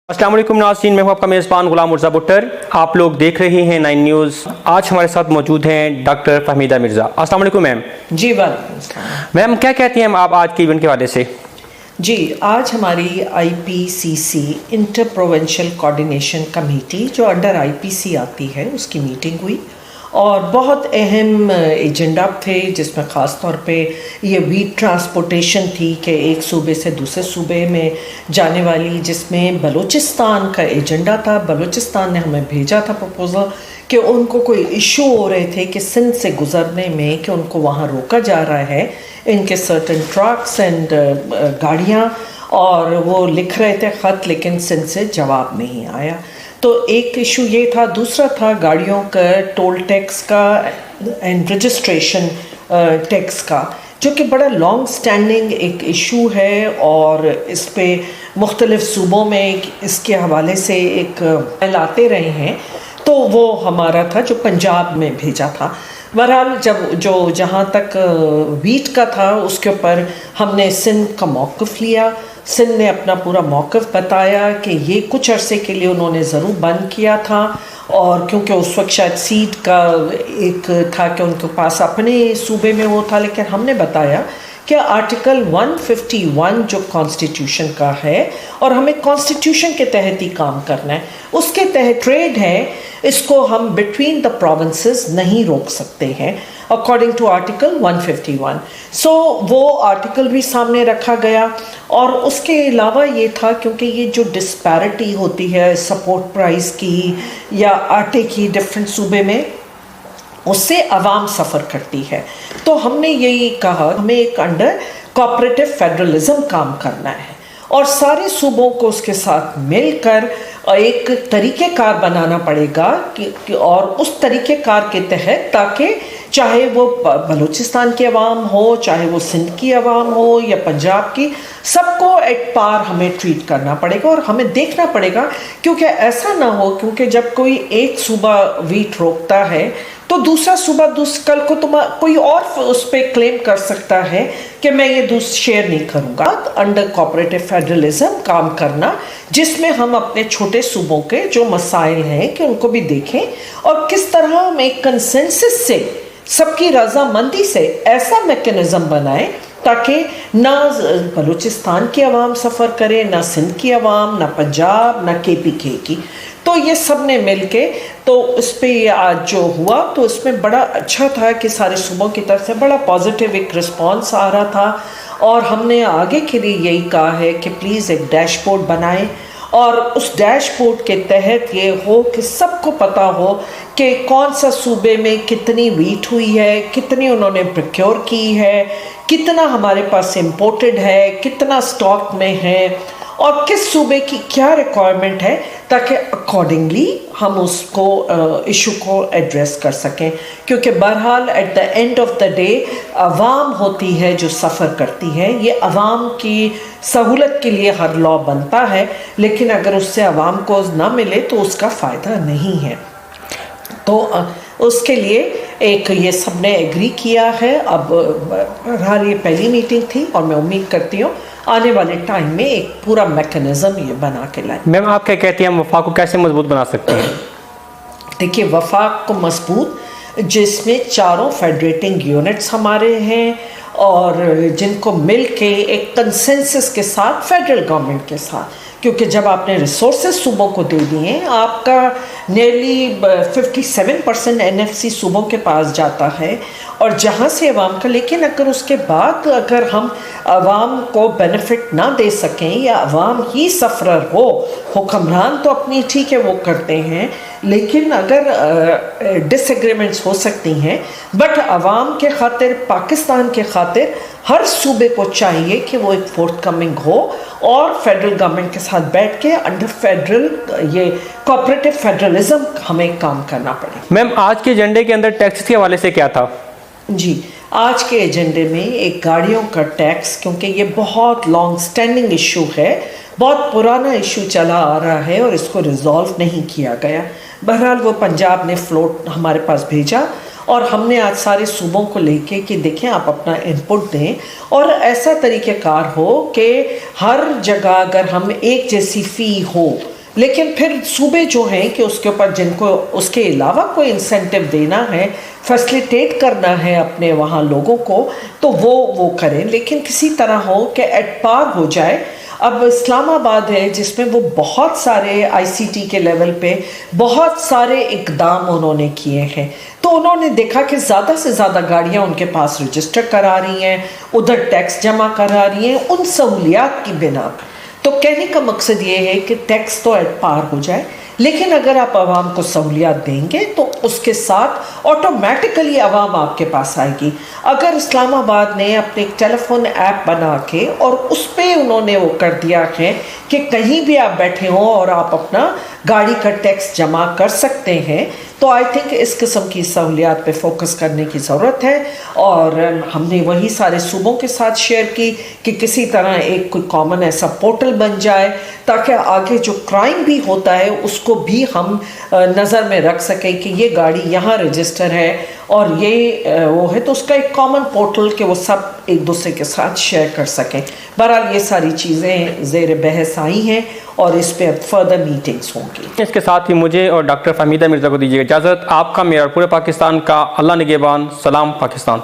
अस्सलाम वालेकुम नाज़रीन, मैं हूं आपका मेज़बान गुलाम मिर्ज़ा बुट्टर। आप लोग देख रहे हैं 9 न्यूज़। आज हमारे साथ मौजूद हैं डॉक्टर फहमीदा मिर्ज़ा। अस्सलाम वालेकुम मैम। जी वालेकुम। मैम क्या कहती हैं आप आज के इवेंट के हवाले से? जी, आज हमारी IPCC inter provincial coordination committee जो अंडर IPC आती है उसकी मीटिंग हुई और बहुत अहम एजेंडा थे, जिसमें ख़ास तौर पे ये वीट ट्रांसपोर्टेशन थी कि एक सूबे से दूसरे सूबे में जाने वाली, जिसमें बलूचिस्तान का एजेंडा था। बलूचिस्तान ने हमें भेजा था प्रपोज़ल कि उनको कोई इशू हो रहे थे कि सिंध से गुज़रने में, कि उनको वहाँ रोका जा रहा है, इनके सर्टन ट्रक्स एंड गाड़ियाँ, और वो लिख रहे थे ख़त, लेकिन सिंध से जवाब नहीं आया। तो एक इशू ये था। दूसरा था गाड़ियों का टोल टैक्स का एंड रजिस्ट्रेशन टैक्स का, जो कि बड़ा लॉन्ग स्टैंडिंग एक इशू है और इस पे मुख्तलिफ सूबों में इसके हवाले से एक लाते रहे हैं। तो वो हमारा था जो पंजाब में भेजा था। बहरहाल जब जहाँ तक वीट का था उसके ऊपर हमने सिंध का मौक़िफ़ लिया। सिंध ने अपना पूरा मौक़िफ़ बताया कि ये कुछ अरसे के लिए उन्होंने ज़रूर बंद किया था, और क्योंकि उस वक्त शायद सीट का एक था कि उनके पास अपने सूबे में वो था, लेकिन हमने बताया कि आर्टिकल 151 जो कॉन्स्टिट्यूशन का है और हमें कॉन्स्टिट्यूशन के तहत ही काम करना है, उसके तहत ट्रेड है, इसको हम बिटवीन द प्रोविंसेस नहीं रोक सकते हैं अकॉर्डिंग टू आर्टिकल 151। सो वो आर्टिकल भी सामने रखा गया। और उसके अलावा ये था, क्योंकि ये जो डिस्पैरिटी होती है सपोर्ट प्राइस की या आटे की डिफरेंट सूबे में, उससे आवाम सफ़र करती है। तो हमने यही कहा हमें एक अंडर कोऑपरेटिव फेडरलिज्म काम करना है और सारे सूबों को उसके साथ मिलकर एक तरीक़ेकार बनाना पड़ेगा कि और उस तरीक़ेकार के तहत, ताकि चाहे वो बलूचिस्तान की आवाम हो, चाहे वो सिंध की आवाम हो या पंजाब की, सबको एट पार हमें ट्रीट करना पड़ेगा और हमें देखना पड़ेगा। क्योंकि ऐसा ना हो, क्योंकि जब कोई एक सूबा वीट रोकता है तो दूसरा सूबा कल को कोई और उस पर क्लेम कर सकता है कि मैं ये शेयर नहीं करूँगा। अंडर कोऑपरेटिव फेडरलिज्म काम करना, जिसमें हम अपने छोटे सूबों के जो मसाइल हैं कि उनको भी देखें और किस तरह हम एक कंसेंसस से, सबकी रजामंदी से ऐसा मैकेनिज़्म बनाएं ताकि ना बलूचिस्तान की आवाम सफ़र करे, ना सिंध की आवाम, ना पंजाब, ना KPK की। तो ये सब ने मिल के, तो इस पर आज जो हुआ तो इसमें बड़ा अच्छा था कि सारे सूबों की तरफ से बड़ा पॉजिटिव एक रिस्पांस आ रहा था। और हमने आगे के लिए यही कहा है कि प्लीज़ एक डैशबोर्ड बनाएं और उस डैशबोर्ड के तहत ये हो कि सबको पता हो कि कौन सा सूबे में कितनी वीट हुई है, कितनी उन्होंने प्रोक्योर की है, कितना हमारे पास इम्पोर्टेड है, कितना स्टॉक में है और किस सूबे की क्या रिक्वायरमेंट है, ताकि अकॉर्डिंगली हम उसको इशू को एड्रेस कर सकें। क्योंकि बहरहाल at the end of the day अवाम होती है जो सफ़र करती है। ये अवाम की सहूलत के लिए हर लॉ बनता है, लेकिन अगर उससे अवाम को ना मिले तो उसका फ़ायदा नहीं है। तो उसके लिए एक ये सब ने एग्री किया है। अब बहरहाल ये पहली मीटिंग थी और मैं उम्मीद करती हूँ आने वाले टाइम में एक पूरा मैकेनिज़्म ये बना के लाए। मैम आप क्या कहती हैं, हम वफाक को कैसे मजबूत बना सकते हैं? देखिए, वफाक को मजबूत, जिसमें चारों फेडरेटिंग यूनिट्स हमारे हैं और जिनको मिल के एक कंसेंसस के साथ फेडरल गवर्नमेंट के साथ, क्योंकि जब आपने रिसोर्सेज सूबों को दे दिए, आपका नियरली 57% NFC सूबों के पास जाता है और जहाँ से अवाम का, लेकिन अगर उसके बाद अगर हम अवाम को बेनिफिट ना दे सकें या अवाम ही सफ़रर हो, हुक्मरान तो अपनी ठीक है वो करते हैं, लेकिन अगर डिसएग्रीमेंट्स हो सकती हैं, बट अवाम के खातिर, पाकिस्तान के खातिर हर सूबे को चाहिए कि वो एक फोर्थ कमिंग हो और फेडरल गवर्नमेंट के साथ बैठ के अंडर फेडरल ये कोऑपरेटिव फेडरलिज्म हमें काम करना पड़े। मैम आज के एजेंडे के अंदर टैक्स के हवाले से क्या था? जी, आज के एजेंडे में एक गाड़ियों का टैक्स, क्योंकि ये बहुत लॉन्ग स्टैंडिंग इशू है, बहुत पुराना इशू चला आ रहा है और इसको रिजॉल्व नहीं किया गया। बहरहाल वो पंजाब ने फ्लोट हमारे पास भेजा और हमने आज सारे सूबों को लेके कि देखें आप अपना इनपुट दें और ऐसा तरीक़ेकार हो कि हर जगह अगर हम एक जैसी फ़ी हो لیکن پھر صوبے جو ہیں کہ اس کے اوپر جن کو اس کے علاوہ کوئی انسینٹیو دینا ہے، فیسلیٹیٹ کرنا ہے اپنے وہاں لوگوں کو، تو وہ کریں، لیکن کسی طرح ہو کہ ایٹ پار ہو جائے۔ اب اسلام آباد ہے جس میں وہ بہت سارے آئی سی ٹی کے لیول پہ بہت سارے اقدام انہوں نے کیے ہیں، تو انہوں نے دیکھا کہ زیادہ سے زیادہ گاڑیاں ان کے پاس رجسٹر کرا رہی ہیں، ادھر ٹیکس جمع کرا رہی ہیں ان سہولیات کی بنا۔ تو کہنے کا مقصد یہ ہے کہ ٹیکس تو ایٹ پار ہو جائے، لیکن اگر آپ عوام کو سہولیات دیں گے تو اس کے ساتھ آٹومیٹیکلی عوام آپ کے پاس آئے گی۔ اگر اسلام آباد نے اپنے ایک ٹیلی فون ایپ بنا کے اور اس پہ انہوں نے وہ کر دیا ہے کہ کہیں بھی آپ بیٹھے ہوں اور آپ اپنا گاڑی کا ٹیکس جمع کر سکتے ہیں، تو آئی تھنک اس قسم کی سہولیات پہ فوکس کرنے کی ضرورت ہے۔ اور ہم نے وہی سارے صوبوں کے ساتھ شیئر کی کہ کسی طرح ایک کوئی کامن ایسا پورٹل بن جائے تاکہ آگے جو کرائم بھی ہوتا ہے اس کو بھی ہم نظر میں رکھ سکیں کہ یہ گاڑی یہاں رجسٹر ہے اور یہ وہ ہے، تو اس کا ایک کامن پورٹل کہ وہ سب ایک دوسرے کے ساتھ شیئر کر سکیں۔ بہرحال یہ ساری چیزیں زیر بحث آئی ہیں اور اس پہ اب فردر میٹنگز ہوں گی۔ اس کے ساتھ ہی مجھے اور ڈاکٹر فہمیدہ مرزا کو دیجیے اجازت۔ آپ کا میرا اور پورے پاکستان کا اللہ نگہبان، سلام پاکستان۔